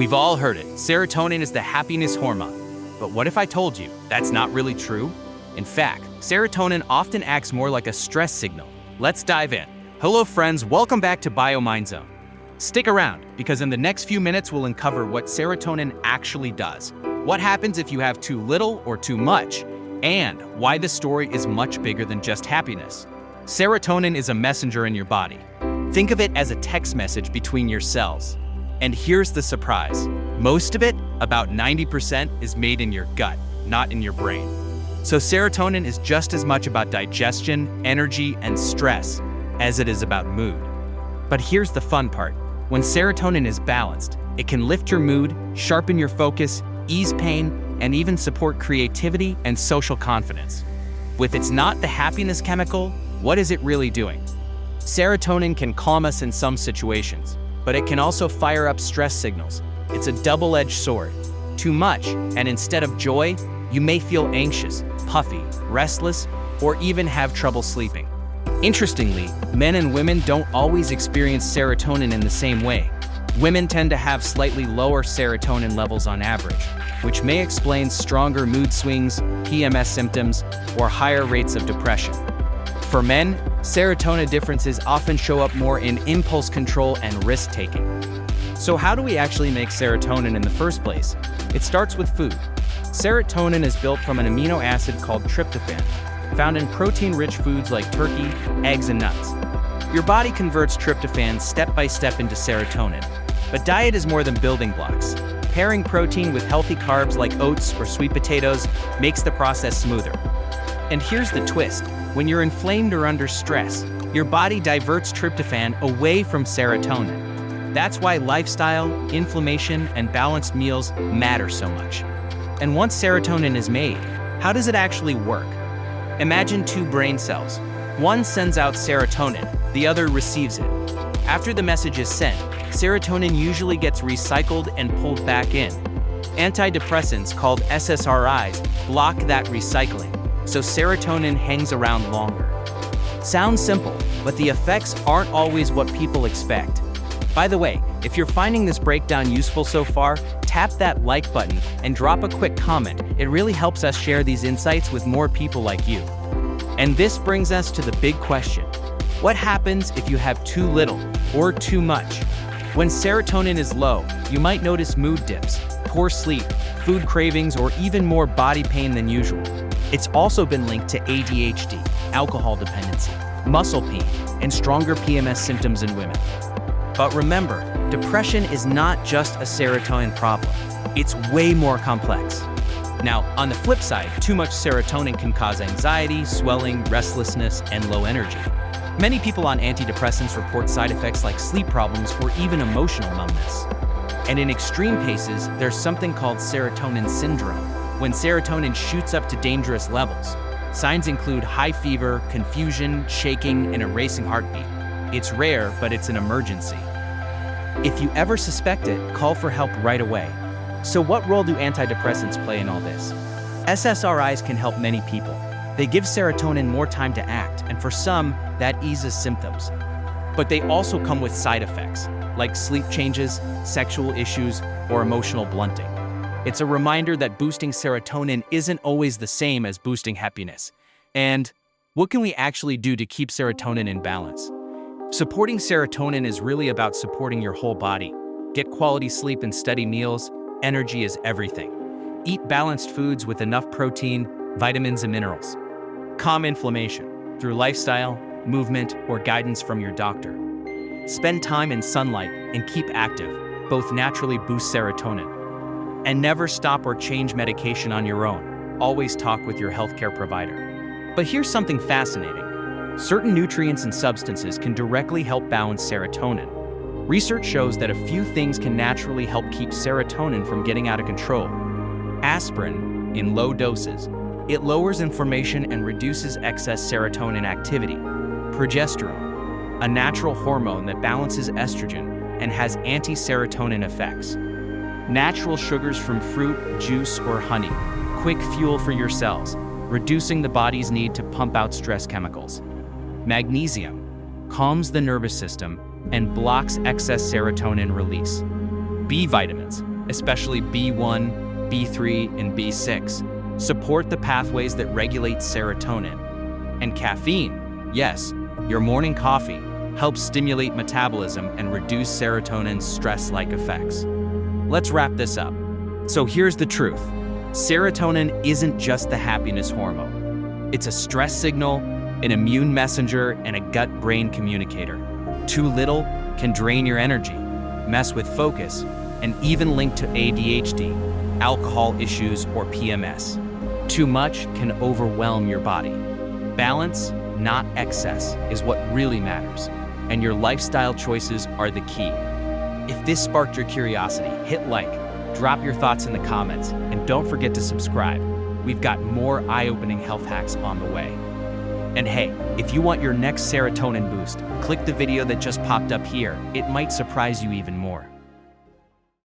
We've all heard it. Serotonin is the happiness hormone. But what if I told you that's not really true? In fact, serotonin often acts more like a stress signal. Let's dive in. Hello friends, welcome back to BioMind Zone. Stick around, because in the next few minutes we'll uncover what serotonin actually does, what happens if you have too little or too much, and why the story is much bigger than just happiness. Serotonin is a messenger in your body. Think of it as a text message between your cells. And here's the surprise. Most of it, about 90%, is made in your gut, not in your brain. So serotonin is just as much about digestion, energy, and stress as it is about mood. But here's the fun part. When serotonin is balanced, it can lift your mood, sharpen your focus, ease pain, and even support creativity and social confidence. If it's not the happiness chemical, what is it really doing? Serotonin can calm us in some situations, but it can also fire up stress signals. It's a double-edged sword. Too much, and instead of joy, you may feel anxious, puffy, restless, or even have trouble sleeping. Interestingly, men and women don't always experience serotonin in the same way. Women tend to have slightly lower serotonin levels on average, which may explain stronger mood swings, PMS symptoms, or higher rates of depression. For men, serotonin differences often show up more in impulse control and risk-taking. So how do we actually make serotonin in the first place? It starts with food. Serotonin is built from an amino acid called tryptophan, found in protein-rich foods like turkey, eggs, and nuts. Your body converts tryptophan step by step into serotonin. But diet is more than building blocks. Pairing protein with healthy carbs like oats or sweet potatoes makes the process smoother. And here's the twist. When you're inflamed or under stress, your body diverts tryptophan away from serotonin. That's why lifestyle, inflammation, and balanced meals matter so much. And once serotonin is made, how does it actually work? Imagine two brain cells. One sends out serotonin, the other receives it. After the message is sent, serotonin usually gets recycled and pulled back in. Antidepressants called SSRIs block that recycling, so serotonin hangs around longer. Sounds simple, but the effects aren't always what people expect. By the way, if you're finding this breakdown useful so far, tap that like button and drop a quick comment. It really helps us share these insights with more people like you. And this brings us to the big question. What happens if you have too little or too much? When serotonin is low, you might notice mood dips, poor sleep, food cravings, or even more body pain than usual. It's also been linked to ADHD, alcohol dependency, muscle pain, and stronger PMS symptoms in women. But remember, depression is not just a serotonin problem. It's way more complex. Now, on the flip side, too much serotonin can cause anxiety, swelling, restlessness, and low energy. Many people on antidepressants report side effects like sleep problems or even emotional numbness. And in extreme cases, there's something called serotonin syndrome, when serotonin shoots up to dangerous levels. Signs include high fever, confusion, shaking, and a racing heartbeat. It's rare, but it's an emergency. If you ever suspect it, call for help right away. So what role do antidepressants play in all this? SSRIs can help many people. They give serotonin more time to act, and for some, that eases symptoms. But they also come with side effects, like sleep changes, sexual issues, or emotional blunting. It's a reminder that boosting serotonin isn't always the same as boosting happiness. And what can we actually do to keep serotonin in balance? Supporting serotonin is really about supporting your whole body. Get quality sleep and steady meals. Energy is everything. Eat balanced foods with enough protein, vitamins, and minerals. Calm inflammation through lifestyle, movement, or guidance from your doctor. Spend time in sunlight and keep active. Both naturally boost serotonin. And never stop or change medication on your own. Always talk with your healthcare provider. But here's something fascinating. Certain nutrients and substances can directly help balance serotonin. Research shows that a few things can naturally help keep serotonin from getting out of control. Aspirin, in low doses, it lowers inflammation and reduces excess serotonin activity. Progesterone, a natural hormone that balances estrogen and has anti-serotonin effects. Natural sugars from fruit, juice, or honey, quick fuel for your cells, reducing the body's need to pump out stress chemicals. Magnesium calms the nervous system and blocks excess serotonin release. B vitamins, especially B1, B3, and B6, support the pathways that regulate serotonin. And caffeine, yes, your morning coffee, helps stimulate metabolism and reduce serotonin's stress-like effects. Let's wrap this up. So here's the truth. Serotonin isn't just the happiness hormone. It's a stress signal, an immune messenger, and a gut-brain communicator. Too little can drain your energy, mess with focus, and even link to ADHD, alcohol issues, or PMS. Too much can overwhelm your body. Balance, not excess, is what really matters, and your lifestyle choices are the key. If this sparked your curiosity, hit like, drop your thoughts in the comments, and don't forget to subscribe. We've got more eye-opening health hacks on the way. And hey, if you want your next serotonin boost, click the video that just popped up here. It might surprise you even more.